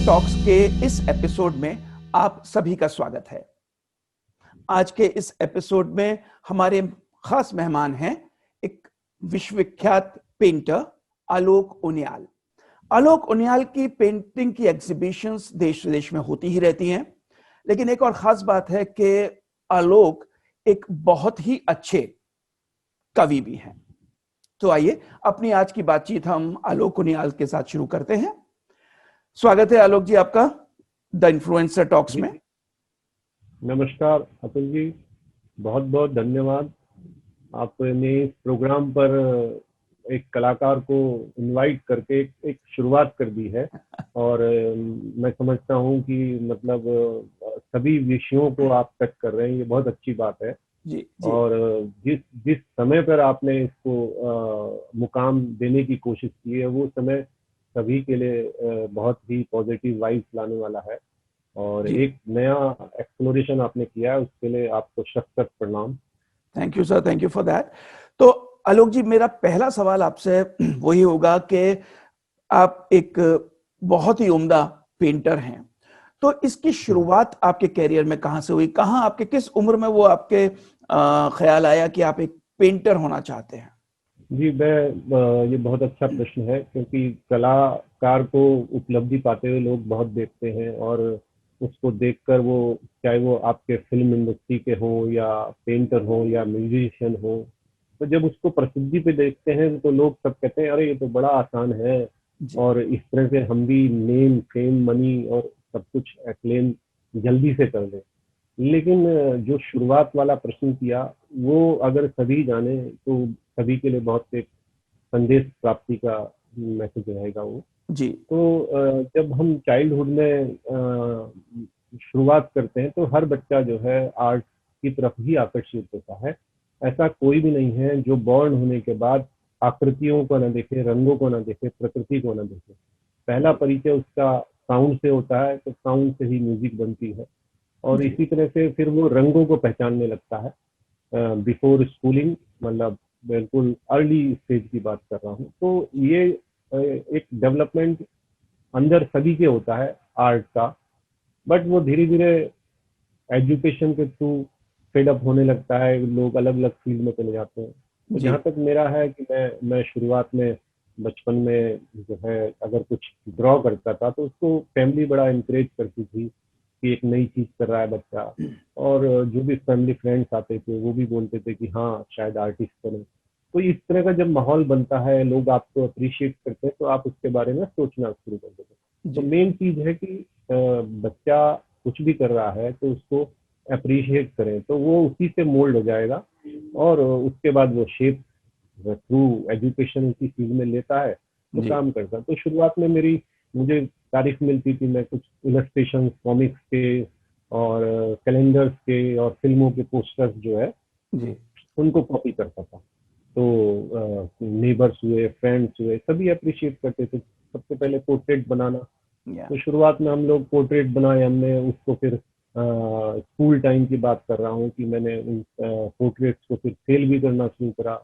Talks के इस episode में आप सभी का स्वागत है। आज के इस एपिसोड में हमारे खास मेहमान हैं एक विश्वविख्यात पेंटर आलोक उनियाल। आलोक उनियाल की पेंटिंग की एग्जीबिशंस देश विदेश में होती ही रहती हैं, लेकिन एक और खास बात है कि आलोक एक बहुत ही अच्छे कवि भी हैं। तो आइए अपनी आज की बातचीत हम आलोक उनियाल के साथ शुरू करते हैं। स्वागत है आलोक जी आपका द इन्फ्लुएंसर टॉक्स में। नमस्कार अतुल जी, बहुत बहुत धन्यवाद। आपने इस प्रोग्राम पर एक कलाकार को इनवाइट करके एक शुरुआत कर दी है और मैं समझता हूँ कि मतलब सभी विषयों को आप टच कर रहे हैं, ये बहुत अच्छी बात है। जी। और जिस समय पर आपने इसको मुकाम देने की कोशिश की है, वो समय सभी के लिए बहुत ही पॉजिटिव वाइब्स लाने वाला है और एक नया एक्सप्लोरेशन आपने किया है, उसके लिए आपको शत-शत प्रणाम। Thank you sir, thank you for that. तो आलोक जी, मेरा पहला सवाल आपसे वही होगा कि आप एक बहुत ही उम्दा पेंटर हैं, तो इसकी शुरुआत आपके करियर में कहाँ से हुई? कहाँ आपके किस उम्र में वो आपके ख्याल आया कि आप एक पेंटर होना चाहते हैं? जी, ये बहुत अच्छा प्रश्न है, क्योंकि कलाकार को उपलब्धि पाते हुए लोग बहुत देखते हैं और उसको देखकर वो, चाहे वो आपके फिल्म इंडस्ट्री के हों या पेंटर हों या म्यूजिशियन हों, तो जब उसको प्रसिद्धि पे देखते हैं तो लोग सब कहते हैं अरे ये तो बड़ा आसान है और इस तरह से हम भी नेम फेम मनी और सब कुछ एक्लेम जल्दी से कर दें। लेकिन जो शुरुआत वाला प्रश्न किया, वो अगर सभी जाने तो सभी के लिए बहुत एक संदेश प्राप्ति का मैसेज रहेगा वो जी। तो जब हम चाइल्डहुड में शुरुआत करते हैं तो हर बच्चा जो है आर्ट की तरफ ही आकर्षित होता है। ऐसा कोई भी नहीं है जो बॉर्न होने के बाद आकृतियों को न देखे, रंगों को न देखे, प्रकृति को न देखे। पहला परिचय उसका साउंड से होता है, तो साउंड से ही म्यूजिक बनती है और इसी तरह से फिर वो रंगों को पहचानने लगता है। बिफोर स्कूलिंग, मतलब बिल्कुल अर्ली स्टेज की बात कर रहा हूँ। तो ये एक डेवलपमेंट अंदर सभी के होता है आर्ट का, बट वो धीरे धीरे एजुकेशन के थ्रू फेड अप होने लगता है, लोग अलग अलग फील्ड में चले जाते हैं। तो जहाँ तक मेरा है कि मैं शुरुआत में बचपन में जो है अगर कुछ ड्रॉ करता था तो उसको फैमिली बड़ा इंकरेज करती थी कि एक नई चीज कर रहा है बच्चा, और जो भी फैमिली फ्रेंड्स आते थे वो भी बोलते थे कि हाँ शायद आर्टिस्ट बने। तो इस तरह का जब माहौल बनता है, लोग आपको अप्रिशिएट करते हैं, तो आप उसके बारे में सोचना शुरू कर देते हैं। तो मेन चीज है कि बच्चा कुछ भी कर रहा है तो उसको अप्रिशिएट करें, तो वो उसी से मोल्ड हो जाएगा और उसके बाद वो शेप थ्रू एजुकेशन उसी चीज में लेता है तो काम करता है। तो शुरुआत में मुझे तारीफ मिलती थी, मैं कुछ इलस्ट्रेशन कॉमिक्स के और कैलेंडर्स के और फिल्मों के पोस्टर्स जो है उनको कॉपी करता था। तो नेबर्स हुए, फ्रेंड्स हुए, सभी अप्रिशिएट करते थे। सबसे पहले पोर्ट्रेट बनाना, तो शुरुआत में हम लोग पोर्ट्रेट बनाए हमने, उसको फिर स्कूल टाइम की बात कर रहा हूँ कि मैंने उन पोर्ट्रेट्स को फिर सेल भी करना शुरू करा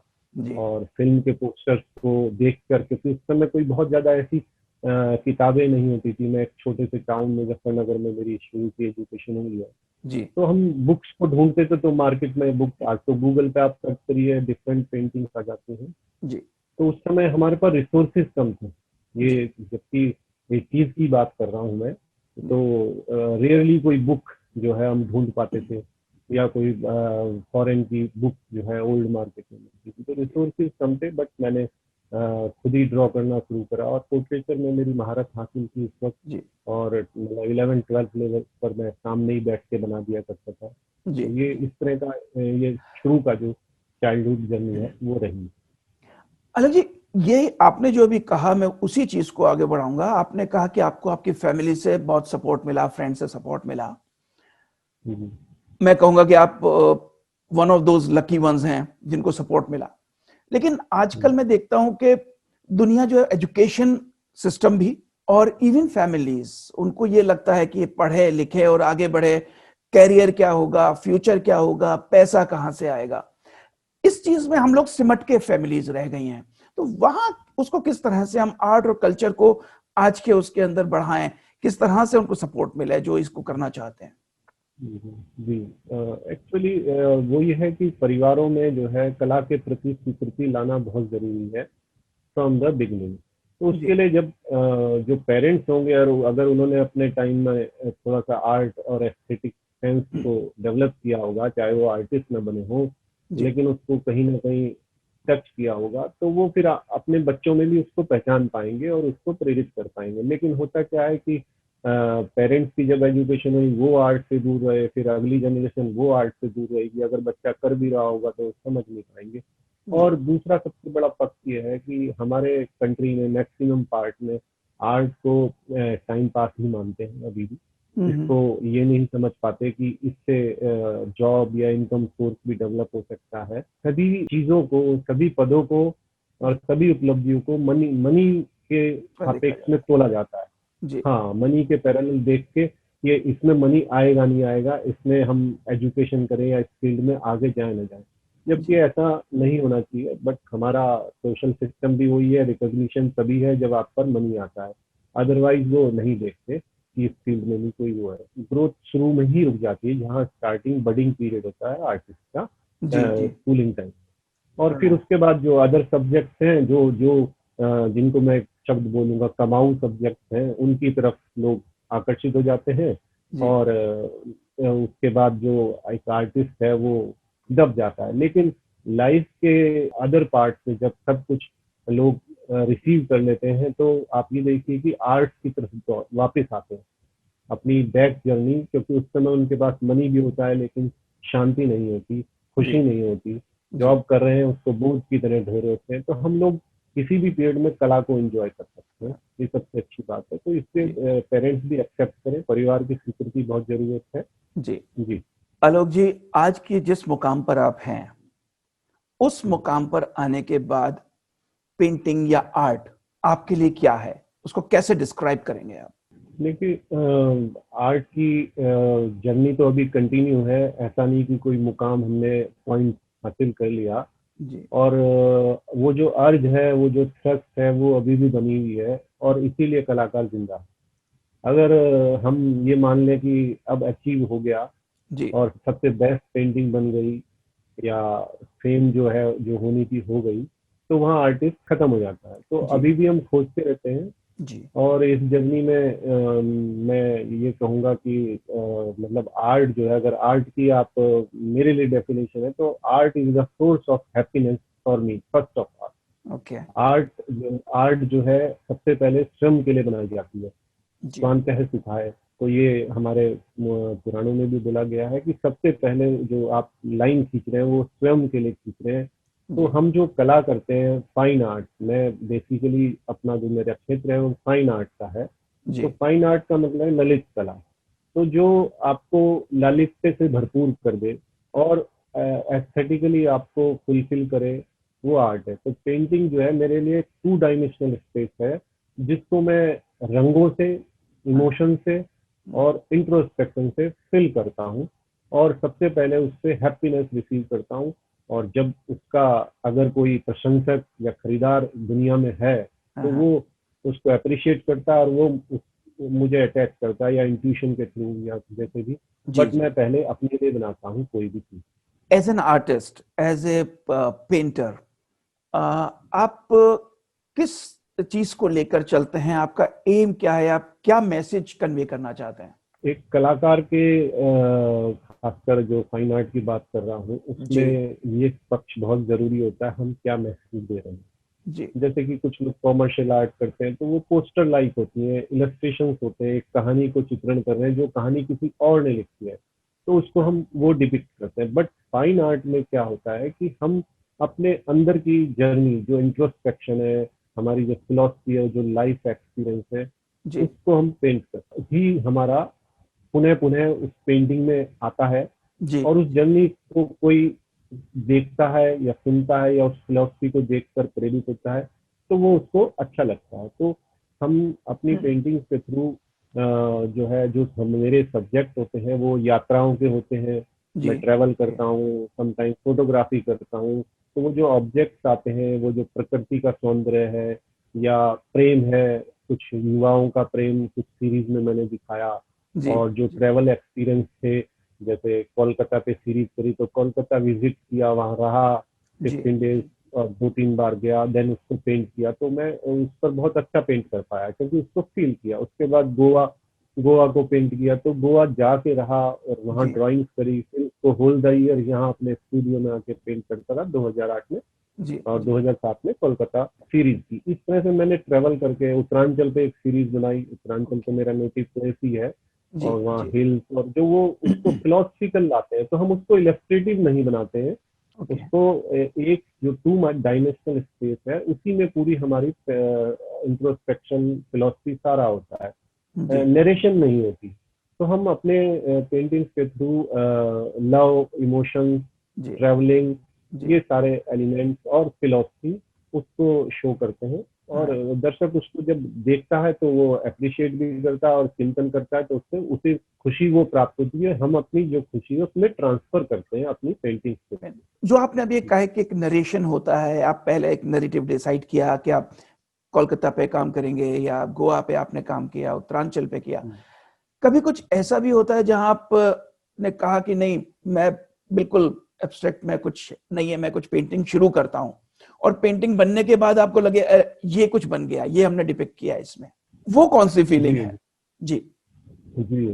और फिल्म के पोस्टर्स को देख करके, फिर उस समय कोई बहुत ज्यादा ऐसी किताबें नहीं होती थी। मैं एक छोटे से टाउन मुजफ्फरनगर में मेरी शुरू की एजुकेशन हुई है जी। तो हम बुक्स को ढूंढते थे, तो मार्केट में बुक, आज तो गूगल पे आप सर्च करिए डिफरेंट पेंटिंग्स आ जाते हैं जी। तो उस समय हमारे पास रिसोर्सेज कम थे। ये जबकि एक चीज की बात कर रहा हूँ मैं, तो रेयरली कोई बुक जो है हम ढूंढ पाते थे या कोई फॉरेन की बुक जो है ओल्ड मार्केट में मिलती थी, तो रिसोर्सेज कम थे। बट मैंने खुद ही ड्रॉ करना शुरू करा और पोर्ट्रेचर में मेरी महारत हासिल की उस वक्त, और 11th-12th लेवल पर मैं सामने ही बैठ के बना दिया करता था। तो ये इस तरह का ये शुरू का जो चाइल्डहुड जर्नी है वो रही। अलग जी, ये आपने जो भी कहा मैं उसी चीज को आगे बढ़ाऊंगा। आपने कहा कि आपको आपकी फैमिली से बहुत सपोर्ट मिला, फ्रेंड से सपोर्ट मिला। मैं कहूंगा कि आप one of those lucky ones हैं जिनको सपोर्ट मिला। लेकिन आजकल मैं देखता हूं कि दुनिया जो है, एजुकेशन सिस्टम भी और इवन फैमिलीज, उनको ये लगता है कि पढ़े लिखे और आगे बढ़े, कैरियर क्या होगा, फ्यूचर क्या होगा, पैसा कहां से आएगा, इस चीज में हम लोग सिमट के फैमिलीज रह गई हैं। तो वहां उसको किस तरह से हम आर्ट और कल्चर को आज के उसके अंदर बढ़ाएं किस तरह से उनको सपोर्ट मिला है जो इसको करना चाहते हैं? जी, एक्चुअली वो ये है कि परिवारों में जो है कला के प्रति स्वीकृति लाना बहुत जरूरी है फ्रॉम द बिगिनिंग। तो उसके जी लिए जब जो पेरेंट्स होंगे और अगर उन्होंने अपने टाइम में थोड़ा सा आर्ट और एस्थेटिक सेंस को डेवलप किया होगा, चाहे वो आर्टिस्ट न बने हों, जी लेकिन उसको कहीं ना कहीं टच किया होगा, तो वो फिर अपने बच्चों में भी उसको पहचान पाएंगे और उसको प्रेरित कर पाएंगे। लेकिन होता क्या है कि पेरेंट्स की जब एजुकेशन हुई वो आर्ट से दूर रहे, फिर अगली जनरेशन वो आर्ट से दूर रहेगी, अगर बच्चा कर भी रहा होगा तो समझ नहीं पाएंगे। जी और दूसरा सबसे बड़ा पक्ष ये है कि हमारे कंट्री में मैक्सिमम पार्ट में आर्ट को टाइम पास ही मानते हैं अभी भी। हम्म इसको ये नहीं समझ पाते कि इससे जॉब या इनकम सोर्स भी डेवलप हो सकता है। सभी चीजों को, सभी पदों को और सभी उपलब्धियों को मनी मनी के पर देखा सापेक्ष में जाता तोला जाता है। है। जी हाँ, मनी के पैरेलल देख के ये इसमें मनी आएगा नहीं आएगा, इसमें हम एजुकेशन करें या इस फील्ड में आगे जाए ना जाए, जबकि जी ऐसा नहीं होना चाहिए। बट हमारा सोशल सिस्टम भी वही है, रिकॉग्निशन तभी है जब आप पर मनी आता है, अदरवाइज वो नहीं देखते कि इस फील्ड में भी कोई वो है। ग्रोथ शुरू में ही रुक जाती है जहाँ स्टार्टिंग बडिंग पीरियड होता है आर्टिस्ट का, जी जी स्कूलिंग टाइम। और फिर हाँ, उसके बाद जो अदर सब्जेक्ट्स हैं, जो जो जिनको मैं एक शब्द बोलूंगा कमाऊ सब्जेक्ट्स हैं, उनकी तरफ लोग आकर्षित हो जाते हैं। जी और उसके बाद जो एक आर्टिस्ट है वो दब जाता है। लेकिन लाइफ के अदर पार्ट से जब सब कुछ लोग रिसीव कर लेते हैं, तो आप ये देखिए कि आर्ट की तरफ वापस आते हैं अपनी बैक जर्नी, क्योंकि उस समय उनके पास मनी भी होता है लेकिन शांति नहीं होती, जी खुशी नहीं होती। जी जॉब कर रहे हैं उसको बोझ की तरह ढो रहे होते हैं। तो हम लोग किसी भी पीरियड में कला को एंजॉय कर सकते हैं, ये सबसे अच्छी बात है। तो इससे जी पेरेंट्स भी एक्सेप्ट करें, परिवार की स्वीकृति बहुत जरूरत है। जी जी। आलोक जी, आज की जिस मुकाम पर आप हैं, उस मुकाम पर आने के बाद पेंटिंग या आर्ट आपके लिए क्या है, उसको कैसे डिस्क्राइब करेंगे आप? देखिए, आर्ट की जर्नी तो अभी कंटिन्यू है। ऐसा नहीं कि कोई मुकाम हमने पॉइंट हासिल कर लिया। जी और वो जो अर्ज है, वो जो थ्रस्ट है, वो अभी भी बनी हुई है और इसीलिए कलाकार जिंदा है। अगर हम ये मान लें कि अब अचीव हो गया जी और सबसे बेस्ट पेंटिंग बन गई या फेम जो है जो होनी थी हो गई, तो वहाँ आर्टिस्ट खत्म हो जाता है। तो जी अभी भी हम खोजते रहते हैं। जी और इस जर्नी में मैं ये कहूँगा कि मतलब आर्ट जो है, अगर आर्ट की आप मेरे लिए डेफिनेशन है, तो art is the source of happiness for me first of all. Okay art जो है सबसे पहले स्वयं के लिए बनाई जाती है, जी स्वांत है सुखाए। तो ये हमारे पुराणों में भी बोला गया है कि सबसे पहले जो आप लाइन खींच रहे हैं वो स्वयं के लिए खींच रहे हैं। तो जी हम जो कला करते हैं, फाइन आर्ट, मैं बेसिकली अपना जो मेरा क्षेत्र है वो फाइन आर्ट का है। तो जी फाइन आर्ट का मतलब है ललित कला। तो जो आपको लालित्य से भरपूर कर दे और एस्थेटिकली आपको फुलफिल करे, वो आर्ट है। तो पेंटिंग जो है मेरे लिए 2 डायमेंशनल स्पेस है, जिसको मैं रंगों से, हाँ इमोशन से और इंट्रोस्पेक्शन से फिल करता हूँ और सबसे पहले उससे हैप्पीनेस रिसीव करता हूँ। और जब उसका अगर कोई प्रशंसक या खरीदार दुनिया में है, हाँ तो हाँ, वो उसको अप्रिशिएट करता है और वो मुझे अटैच करता है, या इंट्यूशन के थ्रू या जैसे भी। जी बट जी मैं पहले अपने लिए बनाता हूँ कोई भी चीज। As an artist, as a painter, आप किस चीज को लेकर चलते हैं? आपका एम क्या है? आप क्या मैसेज कन्वे करना चाहते हैं? एक कलाकार के खासकर जो फाइन आर्ट की बात कर रहा हूँ, जी उसमें ये पक्ष बहुत जरूरी होता है, हम क्या मैसेज दे रहे हैं। जी जैसे कि कुछ लोग कॉमर्शियल आर्ट करते हैं, तो वो पोस्टर लाइक होती है, इलस्ट्रेशंस होते हैं, एक कहानी को चित्रण कर रहे हैं जो कहानी किसी और ने लिखी है, तो उसको हम वो डिपिक्ट करते हैं। बट फाइन आर्ट में क्या होता है कि हम अपने अंदर की जर्नी, जो इंट्रोस्पेक्शन है, हमारी जो फिलोसफी है, जो लाइफ एक्सपीरियंस है, जी उसको हम पेंट करते हैं। ही हमारा पुनः पुनः उस पेंटिंग में आता है। जी और उस जर्नी को कोई देखता है या सुनता है या उस फिलोसफी को देखकर प्रेरित होता है, तो वो उसको अच्छा लगता है। तो हम अपनी पेंटिंग के थ्रू जो है, जो मेरे सब्जेक्ट होते हैं वो यात्राओं के होते हैं। जी मैं ट्रैवल ओके करता हूँ, समटाइम फोटोग्राफी करता हूँ। तो वो जो ऑब्जेक्ट्स आते हैं, वो जो प्रकृति का सौंदर्य है या प्रेम है, कुछ युवाओं का प्रेम कुछ सीरीज में मैंने दिखाया, जी और जो ट्रैवल एक्सपीरियंस थे, जैसे कोलकाता पे सीरीज करी तो कोलकाता विजिट किया, वहाँ रहा जी 15 डेज और 2-3 बार गया, देन उसको पेंट किया, तो मैं उस पर बहुत अच्छा पेंट कर पाया क्योंकि उसको फील किया। उसके बाद गोवा गोवा को पेंट किया, तो गोवा जाके रहा और वहाँ जी ड्राइंग्स करी, फिर उसको होल द ईयर यहाँ अपने स्टूडियो में आके पेंट करता रहा 2008 में, जी और जी 2007 में कोलकाता सीरीज की। इस तरह से मैंने ट्रेवल करके उत्तरांचल पे एक सीरीज बनाई। उत्तरांचल तो ओके मेरा नेटिव प्लेस ही है, जी और वहाँ जी हिल्स, और जो वो उसको फिलोसफिकल लाते हैं, तो हम उसको इलस्ट्रेटिव नहीं बनाते हैं, ओके उसको एक जो 2 डायमेंशनल स्पेस है उसी में पूरी हमारी इंट्रोस्पेक्शन फिलोसफी सारा होता है, जी नरेशन नहीं होती। तो हम अपने पेंटिंग्स के थ्रू लव, इमोशंस, जी ट्रैवलिंग, जी ये सारे एलिमेंट्स और फिलोसफी उसको शो करते हैं, और राइट दर्शक उसको जब देखता है तो वो अप्रिशिएट भी करता है और चिंतन करता है, तो उससे उसे खुशी वो प्राप्त होती है। हम अपनी जो खुशी है उसमें ट्रांसफर करते हैं अपनी पेंटिंग्स के थ्रू। जो आपने अभी कहा है कि एक नरेशन होता है, आप पहले एक नरेटिव डिसाइड किया कि आप कोलकाता पे काम करेंगे या गोवा पे आपने काम किया, उत्तरांचल पे किया। कभी कुछ ऐसा भी होता है जहां आप ने कहा कि नहीं, मैं बिल्कुल एब्स्ट्रैक्ट में कुछ नहीं है, मैं कुछ पेंटिंग शुरू करता हूं, और पेंटिंग बनने के बाद आपको लगे ये कुछ बन गया, ये हमने डिपिक्ट किया है इसमें, वो कौन सी फीलिंग जी है? जी जी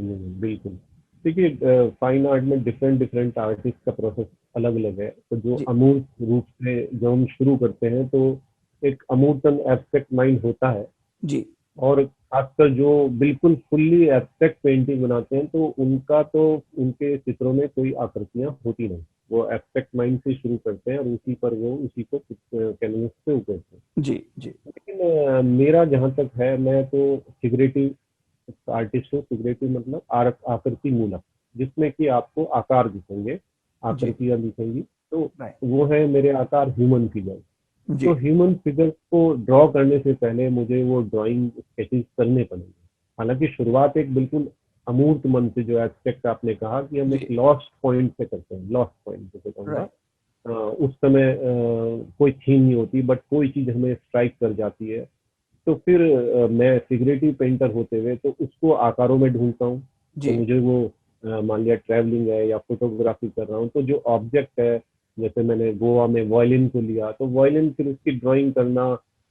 बिल्कुल। देखिए, फाइन आर्ट में डिफरेंट डिफरेंट आर्टिस्ट का प्रोसेस अलग अलग है। तो जो जी अमूर्त रूप से जब हम शुरू करते हैं तो एक अमूर्तन एब्स्ट्रैक्ट माइंड होता है, जी और खासकर जो बिल्कुल फुल्ली एब्स्ट्रैक्ट पेंटिंग बनाते हैं तो उनका तो उनके चित्रों में कोई आकृतियां होती नहीं, वो एब्स्ट्रैक्ट माइंड से शुरू करते हैं और उसी पर वो उसी को कैनवस पे उकेरते हैं। जी जी लेकिन मेरा जहाँ तक है, मैं तो फिगरेटिव आर्टिस्ट हूँ। फिगरेटिव मतलब आकृति मूलक, जिसमें कि आपको आकार दिखेंगे, जी आकृतियां दिखेंगी। तो राइट वो है मेरे आकार ह्यूमन फिगर। जी तो ह्यूमन फिगर को ड्रॉ करने से पहले मुझे वो ड्राइंग स्केचेस करने पड़ेंगे। हालांकि शुरुआत एक बिल्कुल अमूर्त मन से, जो एस्पेक्ट आपने कहा कि हम एक जी लॉस्ट पॉइंट से करते हैं, लॉस्ट पॉइंट जैसे कहूँगा, राइट उस समय कोई थीम नहीं होती, बट कोई चीज हमें स्ट्राइक कर जाती है। तो फिर मैं फिगरेटिव पेंटर होते हुए तो उसको आकारों में ढूंढता हूँ। तो जी मुझे वो मान लिया ट्रैवलिंग है या फोटोग्राफी कर रहा हूँ, तो जो ऑब्जेक्ट है, जैसे मैंने गोवा में वायलिन को लिया, तो वायलिन फिर उसकी ड्राइंग करना,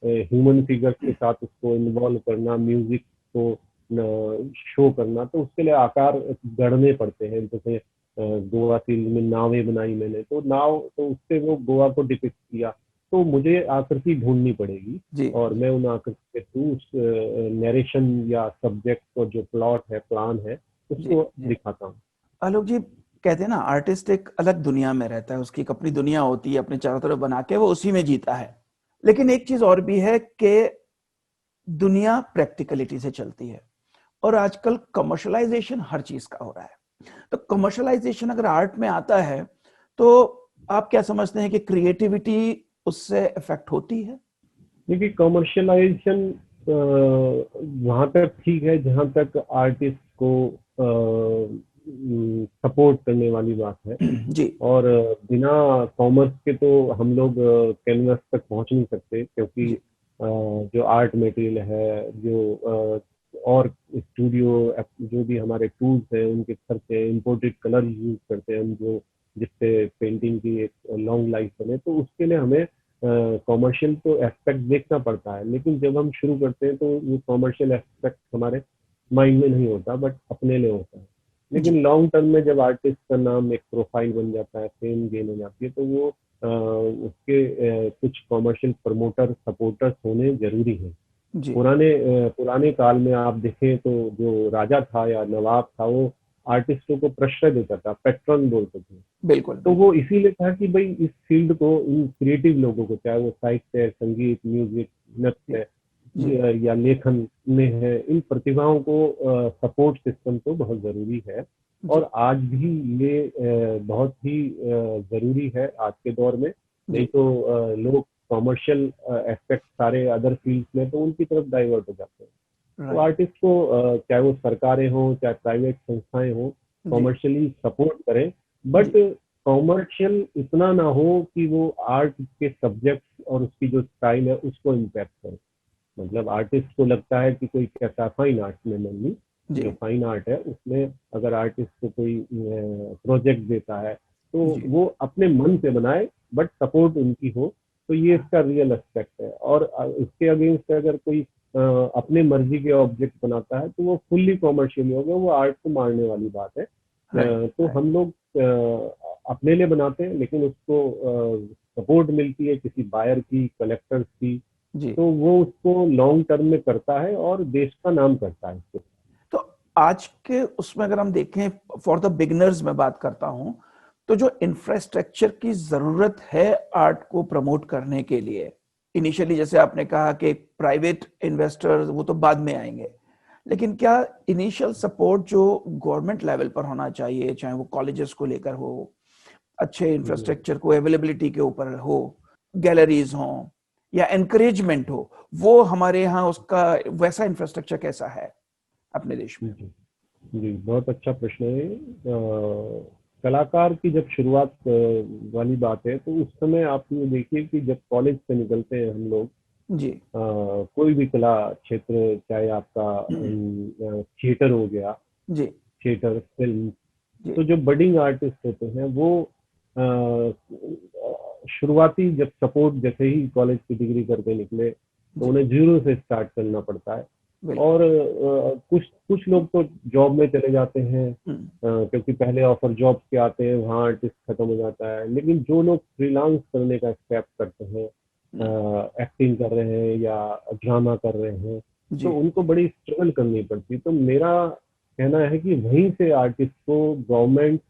ह्यूमन फिगर्स के साथ उसको इन्वॉल्व करना, म्यूजिक को शो करना, तो उसके लिए आकार गढ़ने पड़ते हैं। जैसे गोवा सीरीज में नावें बनाई मैंने, तो नाव, तो उससे वो गोवा को डिपिक्ट किया। तो मुझे आकृति ढूंढनी पड़ेगी, जी और जी मैं उन आकृति के थ्रू उस नरेशन या सब्जेक्ट को, जो प्लॉट है, प्लान है, जी उसको जी दिखाता हूँ। आलोक जी, कहते हैं ना, आर्टिस्ट एक अलग दुनिया में रहता है, उसकी एक अपनी दुनिया होती है, अपने चारों तरफ बना के वो उसी में जीता है। लेकिन एक चीज और भी है कि दुनिया प्रैक्टिकलिटी से चलती है, और आजकल कमर्शलाइजेशन हर चीज का हो रहा है। तो कमर्शलाइजेशन अगर आर्ट में आता है, तो आप क्या समझते हैं कि क्रिएटिविटी उससे इफेक्ट होती है? देखिए, कमर्शियलाइजेशन वहाँ तक ठीक है जहाँ तक आर्टिस्ट को सपोर्ट करने वाली बात है। जी और बिना कॉमर्स के तो हम लोग कैनवस तक पहुंच नहीं सकते, क्योंकि जी जो आर्ट मटेरियल है, जो और स्टूडियो जो भी हमारे टूल्स हैं, उनके खर्चे, इम्पोर्टेड कलर यूज करते हैं हम, जो जिससे पेंटिंग की एक लॉन्ग लाइफ बने, तो उसके लिए हमें कॉमर्शियल तो एस्पेक्ट देखना पड़ता है। लेकिन जब हम शुरू करते हैं तो वो कॉमर्शियल एस्पेक्ट हमारे माइंड में नहीं होता, बट अपने लिए होता है। जी लेकिन लॉन्ग टर्म में जब आर्टिस्ट का नाम एक प्रोफाइल बन जाता है, फेम गेन हो जाती है, तो वो उसके कुछ कॉमर्शियल प्रमोटर, सपोर्टर्स होने जरूरी है। जी पुराने काल में आप देखें तो जो राजा था या नवाब था, वो आर्टिस्टों को प्रश्रय देता था, पेट्रन बोलते थे। बिल्कुल तो वो बिल्कुल इसीलिए था कि भाई इस फील्ड को, इन क्रिएटिव लोगों को, चाहे वो साहित्य है, संगीत, म्यूजिक, जी नृत्य जी या लेखन में है, इन प्रतिभाओं को सपोर्ट सिस्टम तो बहुत जरूरी है। जी और आज भी ये बहुत ही जरूरी है आज के दौर में। नहीं जी तो लोग कॉमर्शियल एस्पेक्ट सारे अदर फील्ड्स में, तो उनकी तरफ डाइवर्ट हो जाते हैं। तो राइट आर्टिस्ट को चाहे वो सरकारें हों, चाहे प्राइवेट संस्थाएं हों, जी कॉमर्शियली सपोर्ट करें, बट जी कॉमर्शियल इतना ना हो कि वो आर्ट के सब्जेक्ट और उसकी जो स्टाइल है उसको इम्पैक्ट करे। मतलब आर्टिस्ट को लगता है कि कोई कैसा फाइन आर्ट में मेनली जी जो फाइन आर्ट है उसमें अगर आर्टिस्ट को कोई प्रोजेक्ट देता है तो जी वो अपने मन से बनाए बट सपोर्ट उनकी हो, तो ये इसका रियल एस्पेक्ट है। और इसके अगेंस्ट अगर कोई अपने मर्जी के ऑब्जेक्ट बनाता है तो वो फुल्ली कॉमर्शियल हो गया, वो आर्ट को मारने वाली बात है। राइट तो राइट हम लोग अपने लिए बनाते हैं लेकिन उसको सपोर्ट मिलती है किसी बायर की, कलेक्टर्स की, जी। तो वो उसको लॉन्ग टर्म में करता है और देश का नाम करता है इससे। तो आज के उसमें अगर हम देखें, फॉर द बिगनर्स मैं बात करता हूं, तो जो इंफ्रास्ट्रक्चर की जरूरत है आर्ट को प्रमोट करने के लिए, इनिशियली जैसे आपने कहा कि प्राइवेट इन्वेस्टर्स वो तो बाद में आएंगे, लेकिन क्या इनिशियल सपोर्ट जो गवर्नमेंट लेवल पर होना चाहिए, चाहे वो कॉलेजेस को लेकर हो, अच्छे इंफ्रास्ट्रक्चर को अवेलेबिलिटी के ऊपर हो, गैलरीज हो या एनकरेजमेंट हो, वो हमारे यहाँ उसका वैसा इंफ्रास्ट्रक्चर कैसा है अपने देश में? जी जी, बहुत अच्छा प्रश्न है। कलाकार की जब शुरुआत वाली बात है तो उस समय आप ये देखिए कि जब कॉलेज से निकलते हैं हम लोग, जी कोई भी कला क्षेत्र, चाहे आपका थिएटर हो गया, जी थिएटर, फिल्म, जी तो जो बडिंग आर्टिस्ट होते हैं वो अ, शुरुआती जब सपोर्ट, जैसे ही कॉलेज की डिग्री करके निकले तो जी उन्हें जीरो से स्टार्ट करना पड़ता है। बिल्कुल। और कुछ कुछ लोग तो जॉब में चले जाते हैं हम्म, क्योंकि पहले ऑफर जॉब के आते हैं, वहाँ आर्टिस्ट खत्म हो जाता है। लेकिन जो लोग फ्रीलांस करने का स्टेप करते हैं, हम्म, एक्टिंग कर रहे हैं या ड्रामा कर रहे हैं, तो जी उनको बड़ी स्ट्रगल करनी पड़ती है। तो मेरा कहना है कि वहीं से आर्टिस्ट को गवर्नमेंट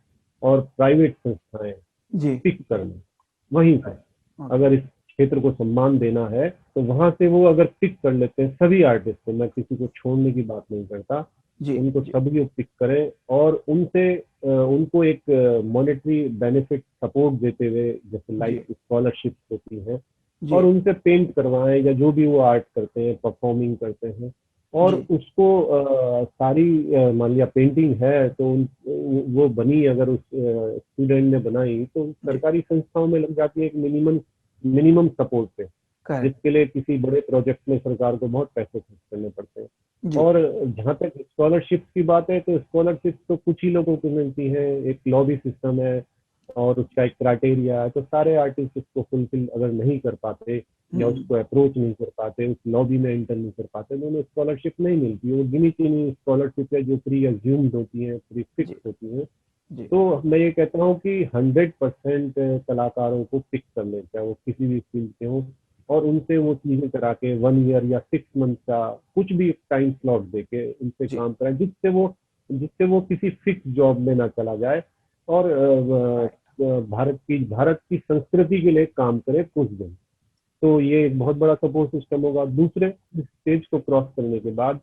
और प्राइवेट संस्थाएं जी पिक करना, वहीं से ओके अगर इस क्षेत्र को सम्मान देना है तो वहां से वो अगर पिक कर लेते हैं सभी आर्टिस्ट को, मैं किसी को छोड़ने की बात नहीं करता, जी उनको जी सभी को पिक करें और उनसे उनको एक मॉनेटरी बेनिफिट सपोर्ट देते हुए, जैसे लाइक जी स्कॉलरशिप होती है, जी और उनसे पेंट करवाएं या जो भी वो आर्ट करते हैं, परफॉर्मिंग करते हैं, और जी उसको सारी मान लिया पेंटिंग है तो वो बनी, अगर उस स्टूडेंट ने बनाई तो जी सरकारी संस्थाओं में लग जाती है एक मिनिमम मिनिमम सपोर्ट पे, करेक्ट जिसके लिए किसी बड़े प्रोजेक्ट में सरकार को बहुत पैसे खर्च करने पड़ते हैं। जी और जहाँ तक स्कॉलरशिप की बात है तो स्कॉलरशिप तो कुछ ही लोगों को मिलती है, एक लॉबी सिस्टम है और उसका एक क्राइटेरिया है। तो सारे आर्टिस्ट उसको फुलफिल अगर नहीं कर पाते या हम्म उसको अप्रोच नहीं कर पाते, उस लॉबी में एंटर नहीं कर पाते, तो उन्हें स्कॉलरशिप नहीं मिलती। वो गिनी चुनी स्कॉलरशिप है जो प्री अज्यूम्ड होती है, प्री फिक्स जी होती है। जी तो मैं ये कहता हूँ कि 100% कलाकारों को पिक कर लेते हैं, वो किसी भी फील्ड के हों, और उनसे वो चीजें करा के 1 ईयर या 6 मंथ का कुछ भी टाइम स्लॉट देके उनसे जी काम कराएं, जिससे वो किसी फिक्स जॉब में ना चला जाए और राइट भारत की संस्कृति के लिए काम करे कुछ दिन। तो ये एक बहुत बड़ा सपोर्ट सिस्टम होगा। दूसरे स्टेज को क्रॉस करने के बाद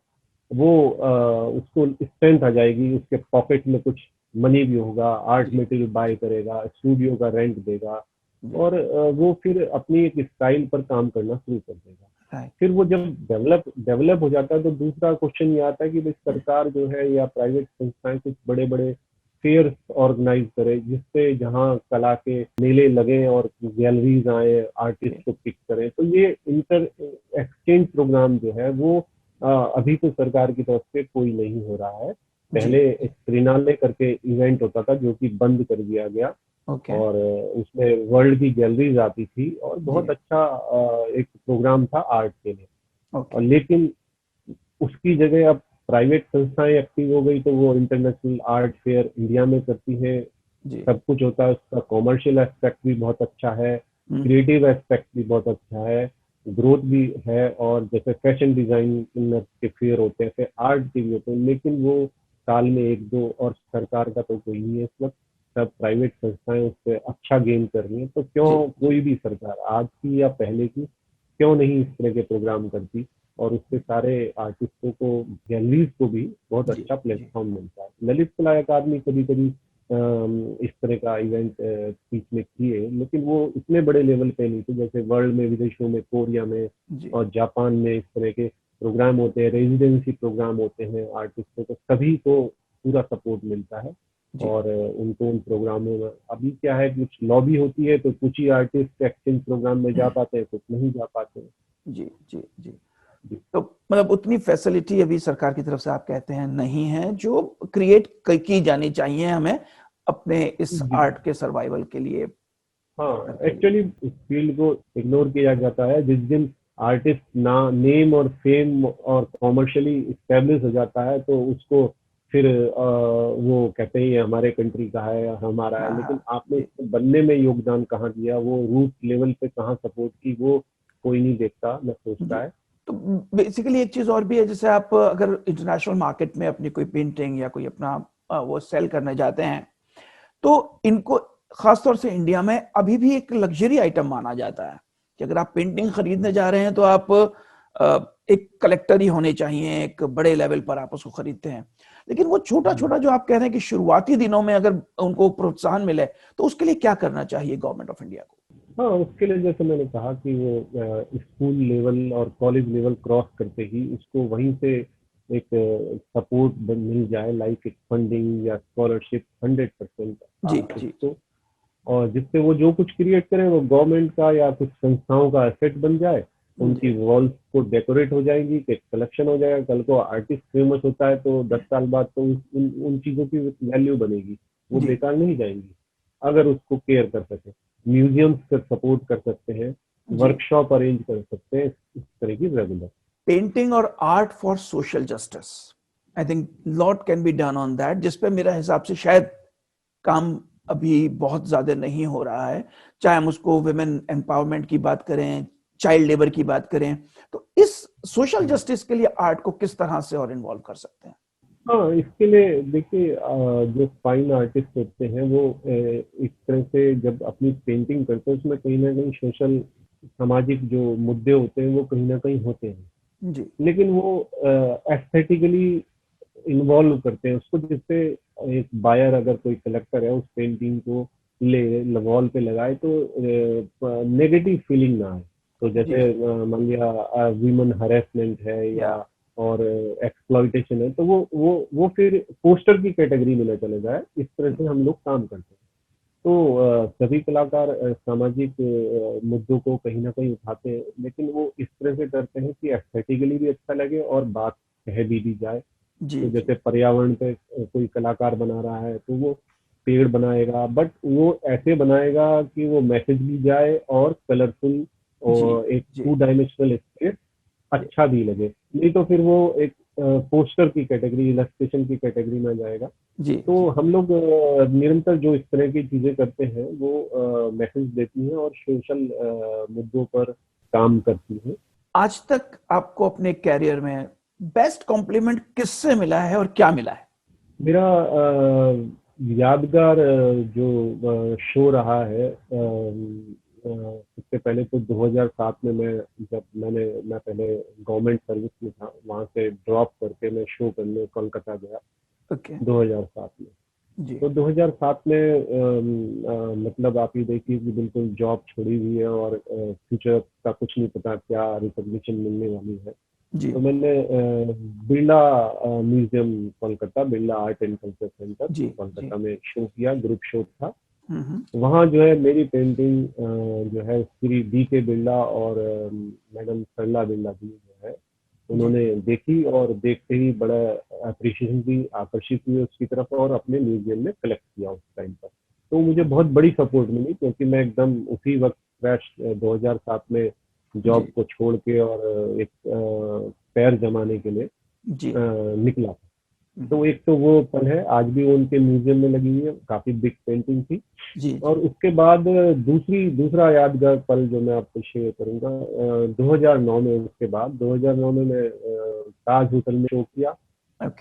वो उसको स्ट्रेंथ आ जाएगी, उसके पॉकेट में कुछ मनी भी होगा, आर्ट जी मटेरियल बाय करेगा, स्टूडियो का रेंट देगा, जी और वो फिर अपनी एक स्टाइल पर काम करना शुरू कर देगा। राइट फिर वो जब डेवलप हो जाता है तो दूसरा क्वेश्चन ये आता है कि भाई सरकार जो है या प्राइवेट संस्थाएं कुछ बड़े बड़े फेयर ऑर्गेनाइज करे, जिससे जहाँ कला के मेले लगे और गैलरीज आए, आर्टिस्ट जी को पिक करें। तो ये इंटर एक्सचेंज प्रोग्राम जो है वो अभी तो सरकार की तरफ से कोई नहीं हो रहा है। जी पहले एक त्रिनाले करके इवेंट होता था जो कि बंद कर दिया गया, ओके और उसमें वर्ल्ड की गैलरीज आती थी और बहुत जी अच्छा एक प्रोग्राम था आर्ट के लिए। और ओके लेकिन उसकी जगह अब प्राइवेट संस्थाएं एक्टिव हो गई, तो वो इंटरनेशनल आर्ट फेयर इंडिया में करती है, जी सब कुछ होता है। उसका कॉमर्शियल एस्पेक्ट भी बहुत अच्छा है, हम्म क्रिएटिव एस्पेक्ट भी बहुत अच्छा है, ग्रोथ भी है। और जैसे फैशन डिजाइनर के फेयर होते हैं, फिर आर्ट के भी होते हैं, लेकिन वो साल में एक दो, और सरकार का तो कोई नहीं है इस वक्त, सब प्राइवेट संस्थाएं उससे अच्छा गेन कर रही है। तो जी क्यों जी कोई भी सरकार, आज की या पहले की, क्यों नहीं इस तरह के प्रोग्राम करती, और उससे सारे आर्टिस्टों को, गैलरीज को भी बहुत जी अच्छा जी प्लेटफॉर्म मिलता है। ललित कला अकादमी कभी कभी इस तरह का इवेंट बीच में किए, लेकिन वो इतने बड़े लेवल पे नहीं थे। जैसे वर्ल्ड में, विदेशों में, कोरिया में जी और जापान में इस तरह के प्रोग्राम होते हैं, रेजिडेंसी प्रोग्राम होते हैं आर्टिस्टों को, सभी को पूरा सपोर्ट मिलता है। जी और उनको उन प्रोग्रामों में, अभी क्या है, कुछ लॉबी होती है तो कुछ ही आर्टिस्ट एक्सचेंज प्रोग्राम में जा पाते हैं, कुछ नहीं जा पाते हैं। जी जी जी तो मतलब उतनी फैसिलिटी अभी सरकार की तरफ से आप कहते हैं नहीं है जो क्रिएट की जानी चाहिए हमें अपने इस आर्ट के सर्वाइवल के लिए। हाँ, एक्चुअली इस फील्ड को इग्नोर किया जाता है। जिस दिन आर्टिस्ट ना नेम और फेम और कॉमर्शियली स्टेब्लिश हो जाता है तो उसको फिर वो कहते हैं ये हमारे कंट्री का है या हमारा है, लेकिन आपने इसको बनने में योगदान कहाँ दिया, वो रूट लेवल पे कहाँ सपोर्ट की, वो कोई नहीं देखता, न सोचता है। तो बेसिकली एक चीज और भी है, जैसे आप अगर इंटरनेशनल मार्केट में अपनी कोई पेंटिंग या कोई अपना वो सेल करने जाते हैं तो इनको खासतौर से इंडिया में अभी भी एक लग्जरी आइटम माना जाता है कि अगर आप पेंटिंग खरीदने जा रहे हैं तो आप एक कलेक्टर ही होने चाहिए, एक बड़े लेवल पर आप उसको खरीदते हैं। लेकिन वो छोटा छोटा जो आप कह रहे हैं कि शुरुआती दिनों में अगर उनको प्रोत्साहन मिले तो उसके लिए क्या करना चाहिए गवर्नमेंट ऑफ इंडिया को? हाँ, उसके लिए जैसे मैंने कहा कि वो स्कूल लेवल और कॉलेज लेवल क्रॉस करते ही उसको वहीं से एक सपोर्ट मिल जाए, लाइक एक फंडिंग या स्कॉलरशिप 100% जी। को, और जिससे वो जो कुछ क्रिएट करें वो गवर्नमेंट का या कुछ संस्थाओं का एसेट बन जाए, उनकी वॉल्स को डेकोरेट हो जाएंगी, एक कलेक्शन हो जाएगा। कल को आर्टिस्ट फेमस होता है तो 10 साल बाद तो उन चीजों की वैल्यू बनेगी, वो बेकार नहीं जाएंगी अगर उसको केयर कर सके। म्यूजियम्स का सपोर्ट कर सकते हैं, वर्कशॉप अरेंज कर सकते हैं इस तरह की रेगुलर। पेंटिंग और art for social justice, I think lot can be done on that, जिसपे मेरा हिसाब से शायद काम अभी बहुत ज्यादा नहीं हो रहा है, चाहे हम उसको वुमेन एम्पावरमेंट की बात करें, चाइल्ड लेबर की बात करें। तो इस सोशल जस्टिस के लिए आर्ट को किस तरह से और इन्वॉल्व कर सकते हैं? हाँ, इसके लिए देखिए, जो फाइन आर्टिस्ट होते हैं वो इस तरह से जब अपनी पेंटिंग करते हैं उसमें कहीं ना कहीं सोशल सामाजिक जो मुद्दे होते हैं वो कहीं ना कहीं होते हैं जी। लेकिन वो एस्थेटिकली इन्वॉल्व करते हैं उसको, जिससे एक बायर अगर कोई कलेक्टर है उस पेंटिंग को ले वॉल पे लगाए तो नेगेटिव फीलिंग ना आए। तो जैसे मान लिया वीमेन हरेसमेंट है या और एक्सप्लॉइटेशन है तो वो फिर पोस्टर की कैटेगरी में न चले जाए। इस तरह से हम लोग काम करते हैं। तो सभी कलाकार सामाजिक मुद्दों को कहीं ना कहीं उठाते हैं, लेकिन वो इस तरह से करते हैं कि एस्थेटिकली भी अच्छा लगे और बात कह भी जाए। तो जैसे पर्यावरण पे कोई कलाकार बना रहा है तो वो पेड़ बनाएगा, बट वो ऐसे बनाएगा कि वो मैसेज भी जाए और कलरफुल और एक 2 डायमेंशनल स्पेस अच्छा भी लगे। नहीं तो फिर वो एक पोस्टर की कैटेगरी, इलस्ट्रेशन की कैटेगरी में जाएगा। तो हम लोग निरंतर जो इस तरह की चीजें करते हैं वो मैसेज देती हैं और सोशल मुद्दों पर काम करती हैं। आज तक आपको अपने कैरियर में बेस्ट कॉम्प्लीमेंट किससे मिला है और क्या मिला है? मेरा यादगार जो शो रहा है, सबसे पहले तो 2007 में मैं पहले गवर्नमेंट सर्विस में था, वहां से ड्रॉप करके मैं शो करने कोलकाता गया 2007 में। तो 2007 में मतलब आप ये देखिए कि बिल्कुल जॉब छोड़ी हुई है और फ्यूचर का कुछ नहीं पता क्या रिकॉग्निशन मिलने वाली है। तो मैंने Birla museum Kolkata, Birla art and culture centre Kolkata में शो किया, ग्रुप शो था। वहाँ जो है मेरी पेंटिंग जो है श्री डी के बिरला और मैडम सरला बिरला जी जो है उन्होंने देखी और देखते ही बड़ा अप्रिशिएशन भी आकर्षित हुए उसकी तरफ और अपने म्यूजियम में कलेक्ट किया उस टाइम पर। तो मुझे बहुत बड़ी सपोर्ट मिली क्योंकि मैं एकदम उसी वक्त फ्रेश 2007 में जॉब को छोड़ के और एक पैर जमाने के लिए निकला था। तो एक तो वो पल है, आज भी वो उनके म्यूजियम में लगी हुई है, काफी बिग पेंटिंग थी। और उसके बाद दूसरा यादगार पल जो मैं आपको शेयर करूंगा 2009 में, उसके बाद 2009 में मैं ताज होटल में शो किया।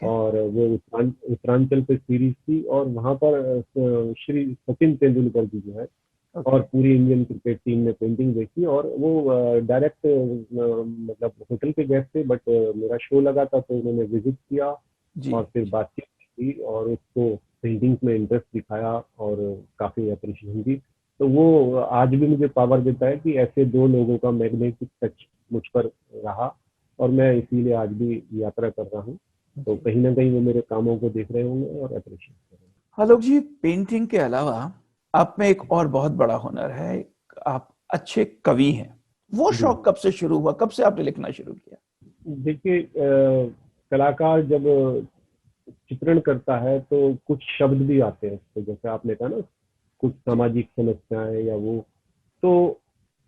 और वो उत्तरांचल पे सीरीज थी और वहां पर श्री सचिन तेंदुलकर जी जो है और पूरी इंडियन क्रिकेट टीम ने पेंटिंग देखी और वो डायरेक्ट मतलब होटल के गेस्ट थे, बट मेरा शो लगा था तो उन्होंने विजिट किया और फिर बातचीत की और उसको पेंटिंग्स में इंटरेस्ट दिखाया और काफी अप्रिशिएशन दी। तो वो आज भी मुझे पावर देता है कि ऐसे दो लोगों का मैग्नेटिक टच मुझ पर रहा और मैं इसीलिए आज भी यात्रा कर रहा हूँ। तो कहीं ना कहीं वो मेरे कामों को देख रहे होंगे और अप्रिशिएट कर रहे होंगे। आलोक जी, पेंटिंग के अलावा आप में एक और बहुत बड़ा हुनर है, आप अच्छे कवि हैं। वो शौक कब से शुरू हुआ, कब से आपने लिखना शुरू किया? देखिए, कलाकार जब चित्रण करता है तो कुछ शब्द भी आते हैं उसको, जैसे आपने कहा ना, कुछ जी सामाजिक समस्याएं या वो, तो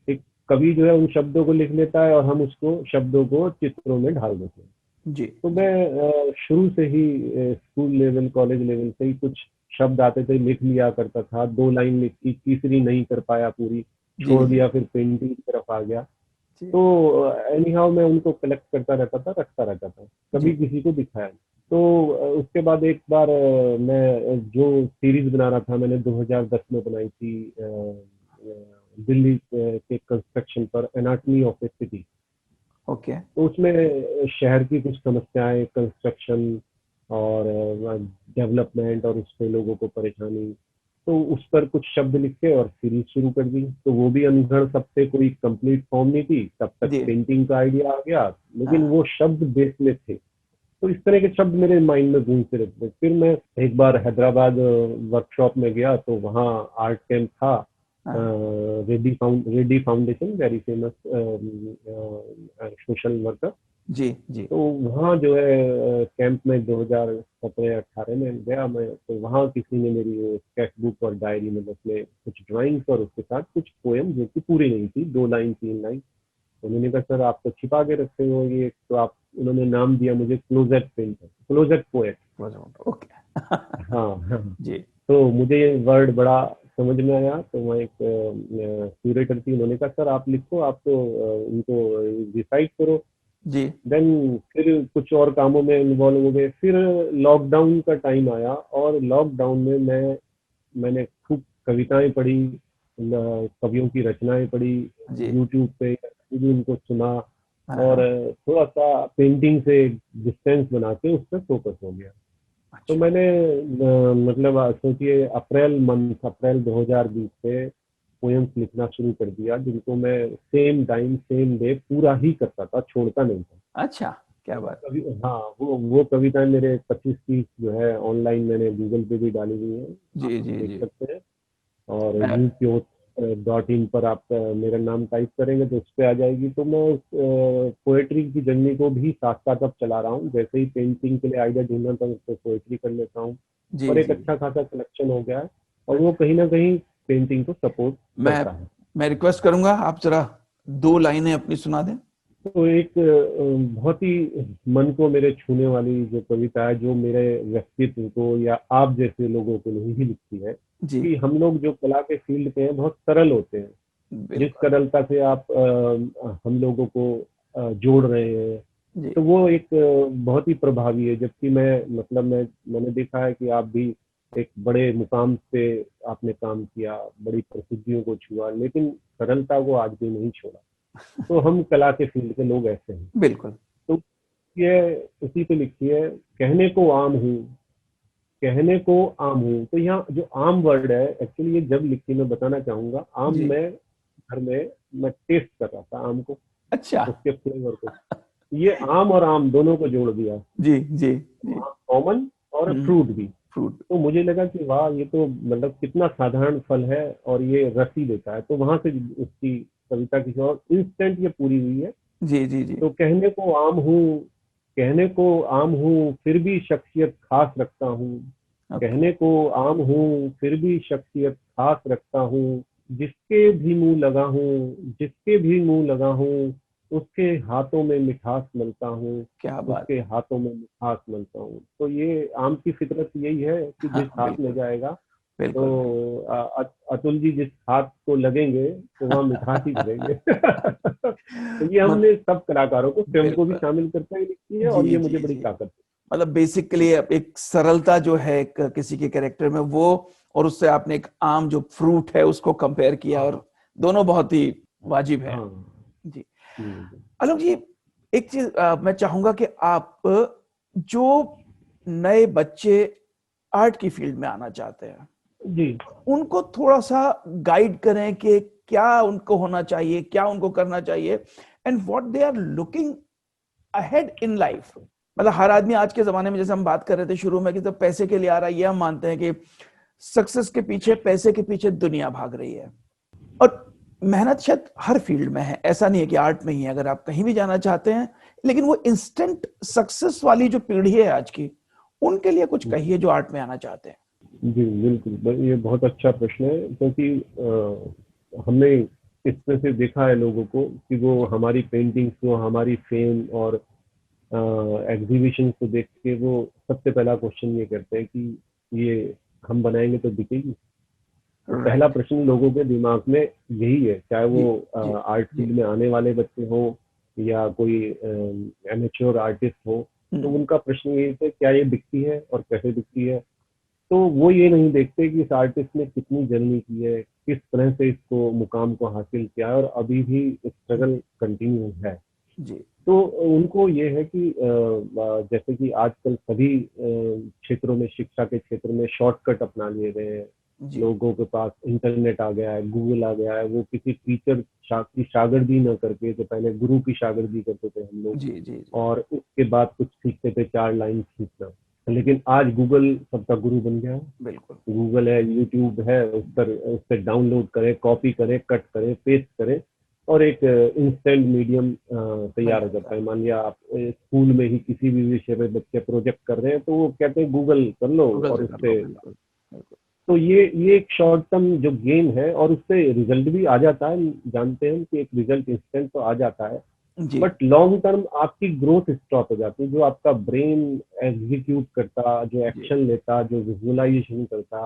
एक कवि जो है उन शब्दों को लिख लेता है और हम उसको शब्दों को चित्रों में ढाल देते हैं। जी तो जी मैं शुरू से ही स्कूल लेवल कॉलेज लेवल से ही कुछ शब्द आते थे, लिख लिया करता था, 2 लाइन लिखी, तीसरी नहीं कर पाया पूरी, जी छोड़ जी दिया, फिर पेंटिंग की तरफ आ गया। जी तो एनी हाउ मैं उनको कलेक्ट करता रहता था, रखता रहता था, जी कभी किसी को दिखाया नहीं। तो उसके बाद एक बार मैं जो सीरीज बना रहा था, मैंने 2010 में बनाई थी, दिल्ली के कंस्ट्रक्शन पर, anatomy of A city. Okay तो उसमें शहर की कुछ समस्याएं, कंस्ट्रक्शन और डेवलपमेंट, और उससे लोगों को परेशानी, तो उस पर कुछ शब्द लिखे और सीरीज शुरू कर दी। तो वो भी अनगढ़ सबसे, कोई कंप्लीट फॉर्म नहीं थी तब तक, जी पेंटिंग का आइडिया आ गया, लेकिन हाँ वो शब्द बेस में थे। तो इस तरह के शब्द मेरे माइंड में गूंजते रहते थे। फिर मैं एक बार हैदराबाद वर्कशॉप में गया, तो वहाँ आर्ट कैंप था, हाँ Reddy foundation, very famous social worker. जी जी तो वहाँ जो है कैंप में 2017-18 में गया मैं, तो वहाँ किसी ने मेरी स्केच बुक और डायरी में उसमें कुछ ड्राइंग्स और उसके साथ कुछ पोएम, जो कि पूरी नहीं थी, 2 लाइन 3 लाइन। उन्होंने कहा सर आप तो छिपा के रखते हो ये, तो आप, उन्होंने नाम दिया मुझे closet painter, closet poet. Okay हाँ हाँ। जी तो मुझे ये वर्ड बड़ा समझ में आया, तो मैं एक क्यूरेटर थी, उन्होंने कहा सर आप लिखो, आप तो उनको रिसाइट करो। जी देन फिर कुछ और कामों में इन्वॉल्व हो गए। फिर लॉकडाउन का टाइम आया, और लॉकडाउन में मैंने खूब कविताएं पढ़ी, कवियों की रचनाएं पढ़ी, जी यूट्यूब पे भी उनको सुना, हाँ और हाँ थोड़ा सा पेंटिंग से डिस्टेंस बना के उस पर फोकस हो गया। तो अच्छा मैंने मतलब सोचिए, अप्रैल 2020 से पोएम्स लिखना शुरू कर दिया, जिनको मैं सेम टाइम सेम डे पूरा ही करता था, छोड़ता नहीं था। अच्छा क्या तो बात कभी, हाँ, वो कविताएं मेरे 25-30 जो है ऑनलाइन मैंने गूगल पे भी डाली हुई हैं, आप जी जी देख जी सकते हैं। और मैं UPO.in पर आप मेरा नाम टाइप करेंगे तो उस पर आ जाएगी। तो मैं उस पोएट्री की जर्नी को भी साथ साथ अब चला रहा हूँ, जैसे ही पेंटिंग के लिए आइडिया ढूंढना था तो पोएट्री कर लेता हूँ, जी और एक जी अच्छा खासा कलेक्शन हो गया है, और वो अच्छा कहीं ना कहीं पेंटिंग को सपोर्ट मैं करता है। मैं रिक्वेस्ट करूंगा आप जरा 2 लाइनें अपनी सुना दें तो एक बहुत ही मन को मेरे छूने वाली जो कविता है, जो मेरे व्यक्तित्व को या आप जैसे लोगों को नहीं ही लिखती है, जी कि हम लोग जो कला के फील्ड पे हैं बहुत सरल होते हैं, जिस बिल्कुल सरलता से आप हम लोगों को जोड़ रहे हैं, जी तो वो एक बहुत ही प्रभावी है। जबकि मतलब मैंने देखा है कि आप भी एक बड़े मुकाम पे आपने काम किया, बड़ी प्रसिद्धियों को छुआ, लेकिन सरलता को आज भी नहीं छोड़ा। तो हम कला के फील्ड के लोग ऐसे हैं। बिल्कुल तो ये उसी पे लिखी है, कहने को आम हूँ, कहने को आम हूँ। तो यहाँ जो आम वर्ड है, एक्चुअली ये जब लिखी, मैं बताना चाहूंगा, आम जी में घर में मैं टेस्ट कर रहा था आम को, अच्छा उसके फ्लेवर को, ये आम और आम दोनों को जोड़ दिया, जी जी जी कॉमन और फ्रूट भी। फ्रूट तो मुझे लगा कि वाह, ये तो मतलब कितना साधारण फल है और ये रस ही देता है। तो वहां से उसकी कविता की और इंस्टेंट ये पूरी हुई है। जी जी जी तो कहने को आम हूँ, कहने को आम हूँ, फिर भी शख्सियत खास रखता हूँ, ओके कहने को आम हूँ, फिर भी शख्सियत खास रखता हूँ, जिसके भी मुंह लगा हूँ, जिसके भी मुंह लगा हूँ, उसके हाथों में मिठास मिलता हूँ, क्या बात उसके हाथों में मिठास मिलता हूँ। तो ये आम की फितरत यही है कि हाँ जिस हाथ में बिल्कुल जाएगा, बिल्कुल बिल्कुल तो अतुल जी जिस हाथ को लगेंगे तो वहाँ मिठास ही भरेंगे। तो ये मत हमने सब कलाकारों को, स्वयं को भी बिल्कुल शामिल करते हुए लिखी है, और जी ये मुझे जी बड़ी जी ताकत मतलब बेसिकली एक सरलता जो है किसी के कैरेक्टर में वो और उससे आपने एक आम जो फ्रूट है उसको कंपेयर है। किया हाँ और दोनों बहुत ही वाजिब है हाँ। जी हम्म, आलोक जी एक चीज मैं चाहूंगा कि आप जो नए बच्चे आर्ट की फील्ड में आना चाहते हैं जी उनको थोड़ा सा गाइड करें कि क्या उनको होना चाहिए क्या उनको करना चाहिए and what they are looking ahead in life मतलब हर आदमी आज के जमाने में जैसे हम बात कर रहे थे शुरू में कि तो पैसे के लिए आ रहा है ये हम मानते हैं कि सक्सेस के पीछे पैसे के पीछे दुनिया भाग रही है और मेहनत शायद हर फील्ड में है, ऐसा नहीं है कि आर्ट में ही है, अगर आप कहीं भी जाना चाहते हैं, लेकिन वो इंस्टेंट सक्सेस वाली जो पीढ़ी है आज की, उनके लिए कुछ कहिए जो आर्ट में आना चाहते हैं। जी बिल्कुल, ये बहुत अच्छा प्रश्न है, क्योंकि हमने इसमें से देखा है लोगों को कि वो हमारी पेंटिंग्स को, हमारी फेम और एग्जीबिशन को देख के वो सबसे पहला क्वेश्चन ये करते हैं कि ये हम बनाएंगे तो बिकेगी। तो पहला राइट। प्रश्न लोगों के दिमाग में यही है, चाहे जी वो जी आर्ट जी। फील्ड में आने वाले बच्चे हो या कोई एमेच्योर आर्टिस्ट हो। तो उनका प्रश्न यही है, क्या ये बिकती है और कैसे बिकती है। तो वो ये नहीं देखते कि इस आर्टिस्ट ने कितनी जर्नी की है, किस तरह से इसको मुकाम को हासिल किया है और अभी भी स्ट्रगल कंटिन्यू है। जी तो उनको ये है कि जैसे कि आजकल सभी क्षेत्रों में, शिक्षा के क्षेत्र में शॉर्टकट अपना लिए गए हैं। जी लोगों के पास इंटरनेट आ गया है, गूगल आ गया है, वो किसी टीचर की शागिर्दी न करके, जो पहले गुरु की शागिर्दी करते थे हम लोग, जी जी जी। और उसके बाद कुछ सीखते थे 4 लाइन सीखना। लेकिन आज गूगल सबका गुरु बन गया है। बिल्कुल गूगल है, यूट्यूब है, उस पर डाउनलोड करें, कॉपी करें, कट करें, पेस्ट करें और एक इंस्टेंट मीडियम बन तैयार हो जाता जाता है। है। मान लिया आप स्कूल में ही किसी भी विषय पे बच्चे प्रोजेक्ट कर रहे हैं, तो वो कहते हैं गूगल कर लो गूगल और से कर लो, उससे। बिल्कुल बिल्कुल। तो ये एक शॉर्ट टर्म जो गेम है, और उससे रिजल्ट भी आ जाता है, जानते हैं कि एक रिजल्ट इंस्टेंट तो आ जाता है, जी बट लॉन्ग टर्म आपकी ग्रोथ स्टॉप हो जाती है। जो आपका ब्रेन एग्जीक्यूट करता, जो जी एक्शन लेता, जो विजुअलाइजेशन करता,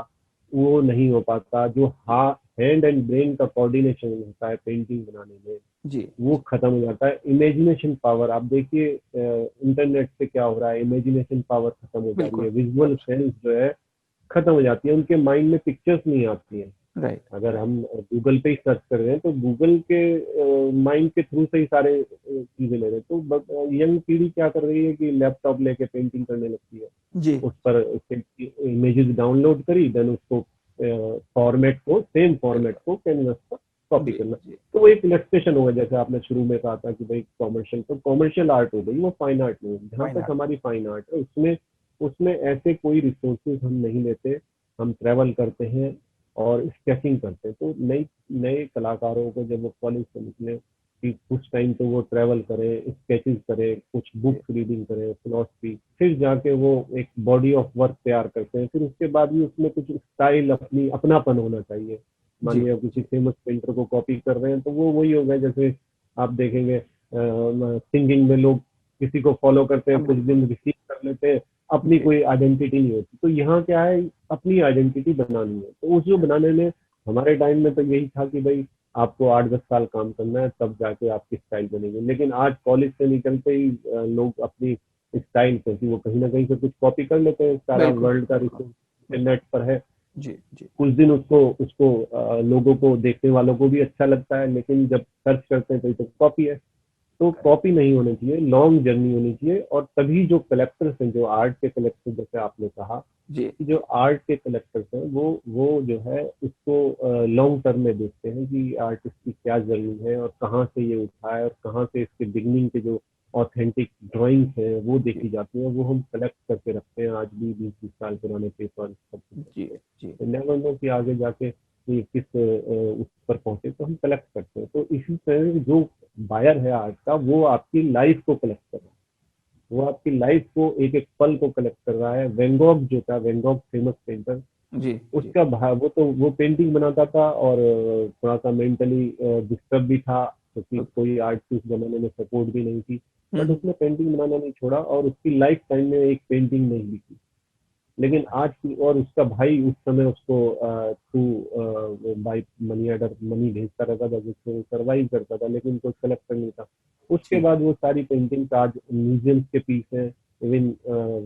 वो नहीं हो पाता। जो हैंड एंड ब्रेन का कोऑर्डिनेशन होता है पेंटिंग बनाने में, जी वो खत्म हो जाता है। इमेजिनेशन पावर, आप देखिए इंटरनेट से क्या हो रहा है, इमेजिनेशन पावर खत्म हो जा रही है, बिल्कुल। विजुअल सेंस जो है खत्म हो जाती है, उनके माइंड में पिक्चर्स नहीं आती हैं। राइट अगर राइट। हम गूगल पे ही सर्च कर रहे हैं तो गूगल के माइंड के थ्रू से ही सारे चीजें ले रहे हैं। तो यंग पीढ़ी क्या कर रही है कि लैपटॉप लेके पेंटिंग करने लगती है, जी उस पर इमेजेस डाउनलोड करी, देन उसको फॉर्मेट को, सेम फॉर्मेट बिल्कुल। को कैनवस पर कॉपी जी करना। जी तो वो एक इलस्ट्रेशन हो गया, जैसे आपने शुरू में कहा था कि भाई कॉमर्शियल, तो कॉमर्शियल आर्ट हो गई, वो फाइन आर्ट नहीं है। जहाँ फाइन तक आर्ट। हमारी फाइन आर्ट है, उसमें उसमें ऐसे कोई रिसोर्सेज हम नहीं लेते। हम ट्रेवल करते हैं और स्केचिंग करते हैं। तो नई नए कलाकारों को जब वो कॉलेज से निकले कि कुछ टाइम तो वो ट्रेवल करें, स्केचेस करें, कुछ जी बुक्स रीडिंग करें, फिलोसफी, फिर जाके वो एक बॉडी ऑफ वर्क तैयार करते हैं। फिर उसके बाद भी उसमें कुछ स्टाइल, अपनी अपनापन होना चाहिए। मान जी लिया किसी जी फेमस पेंटर को कॉपी कर रहे हैं, तो वो वही हो गया। जैसे आप देखेंगे सिंगिंग में लोग किसी को फॉलो करते हैं, कुछ बिल्कुल दिन रिसीव कर लेते हैं, अपनी जी कोई आइडेंटिटी नहीं होती। तो यहाँ क्या है, अपनी आइडेंटिटी बनानी है। तो उस जो बनाने में, हमारे टाइम में तो यही था कि भाई आपको 8-10 साल काम करना है, तब जाके आपकी स्टाइल बनेगी। लेकिन आज कॉलेज से निकलते ही लोग अपनी स्टाइल, क्योंकि वो कहीं ना कहीं से कुछ कॉपी कर लेते हैं, सारा बिल्कुल वर्ल्ड का बिल्कुल रिसोर्स बिल्कुल। इंटरनेट पर है। जी जी कुछ दिन उसको उसको लोगों को, देखने वालों को भी अच्छा लगता है, लेकिन जब सर्च करते हैं तो कॉपी है। तो करेक्ट। कॉपी नहीं होनी चाहिए, लॉन्ग जर्नी होनी चाहिए। और तभी जो कलेक्टर्स हैं, जो आर्ट के कलेक्टर, जैसे आपने कहा जी कि जो आर्ट के कलेक्टर्स हैं, वो जो है उसको लॉन्ग टर्म में देखते हैं कि आर्टिस्ट की क्या जर्नी है और कहाँ से ये उठा है और कहाँ से इसके बिगनिंग के जो ऑथेंटिक ड्राइंग्स हैं वो जी देखी जाती हैं। वो हम कलेक्ट करके रखते हैं, आज भी 20-20 साल पुराने पेपर सब कुछ जी रखते हैं। जी तो नेवर नो कि आगे जाके ये किस उस पर पहुंचे, तो हम कलेक्ट करते हैं। तो इसी तरह से जो बायर है आर्ट का, वो आपकी लाइफ को कलेक्ट कर रहा है, वो आपकी लाइफ को, एक एक पल को कलेक्ट कर रहा है। वैन गॉग जो था, वैन गॉग फेमस पेंटर, जी जी उसका वो पेंटिंग बनाता था और थोड़ा सा मेंटली डिस्टर्ब भी था, क्योंकि कोई आर्ट की उस जमाने में सपोर्ट भी नहीं थी। बट हम्म। उसने पेंटिंग बनाना नहीं छोड़ा और उसकी लाइफ टाइम में एक पेंटिंग नहीं बिकी। लेकिन आज की, और उसका भाई उस समय उसको through by money order money भेजता रहता था, जिससे वो सर्वाइव करता था, लेकिन कोई कलेक्टर नहीं था। उसके जी बाद वो सारी पेंटिंग्स आज म्यूजियम्स के पीस है। इवन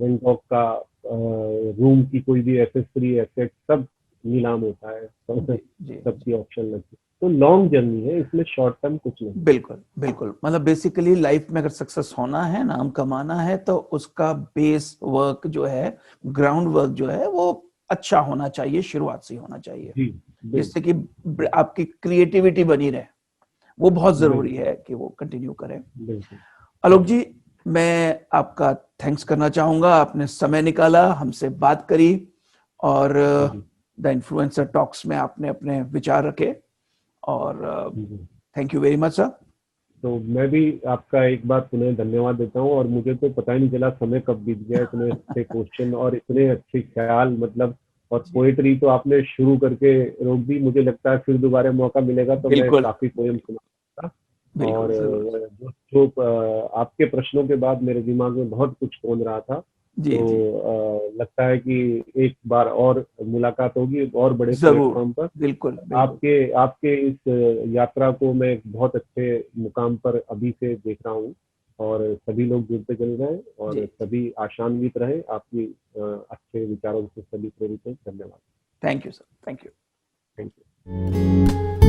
वैन गॉग का रूम की कोई भी एसेसरी, एसेट, सब नीलाम होता है, जी जी जी। सबकी ऑप्शन लगती है। तो लॉन्ग जर्नी है, इसमें शॉर्ट टर्म कुछ नहीं। बिल्कुल बिल्कुल, मतलब बेसिकली लाइफ में अगर सक्सेस होना है, नाम कमाना है, तो उसका बेस वर्क जो है, ग्राउंड वर्क जो है, वो अच्छा होना चाहिए, शुरुआत से ही होना चाहिए, जी जिससे बिल्कुल कि बिल्कुल आपकी क्रिएटिविटी बनी रहे। वो बहुत जरूरी बिल्कुल है कि वो कंटिन्यू करें। बिल्कुल आलोक बिल्कुल। जी, मैं आपका थैंक्स करना चाहूंगा, आपने समय निकाला, हमसे बात करी, और जी द इन्फ्लुएंसर टॉक्स में आपने अपने विचार रखे। और thank you very much sir. तो मैं भी आपका एक बार पुनः धन्यवाद देता हूँ, और मुझे तो पता ही नहीं चला समय कब बीत गया, इतने अच्छे क्वेश्चन और इतने अच्छे ख्याल, मतलब, और पोएट्री तो आपने शुरू करके रोक दी। मुझे लगता है फिर दोबारा मौका मिलेगा तो मैं बिल्कुल काफी पोएम सुनाऊंगा। और बिल्कुल जरूर। आपके प्रश्नों के बाद मेरे दिमाग में बहुत कुछ घूम रहा था, जी तो जी लगता है कि एक बार और मुलाकात होगी और बड़े जरूर। प्लेटफॉर्म पर। बिल्कुल बिल्कुल। आपके आपके इस यात्रा को मैं एक बहुत अच्छे मुकाम पर अभी से देख रहा हूँ, और सभी लोग जुड़ते चल रहे हैं, और जी सभी आशान्वित रहे आपकी अच्छे विचारों से, सभी प्रेरित हैं। धन्यवाद। Thank you sir. Thank you. Thank you.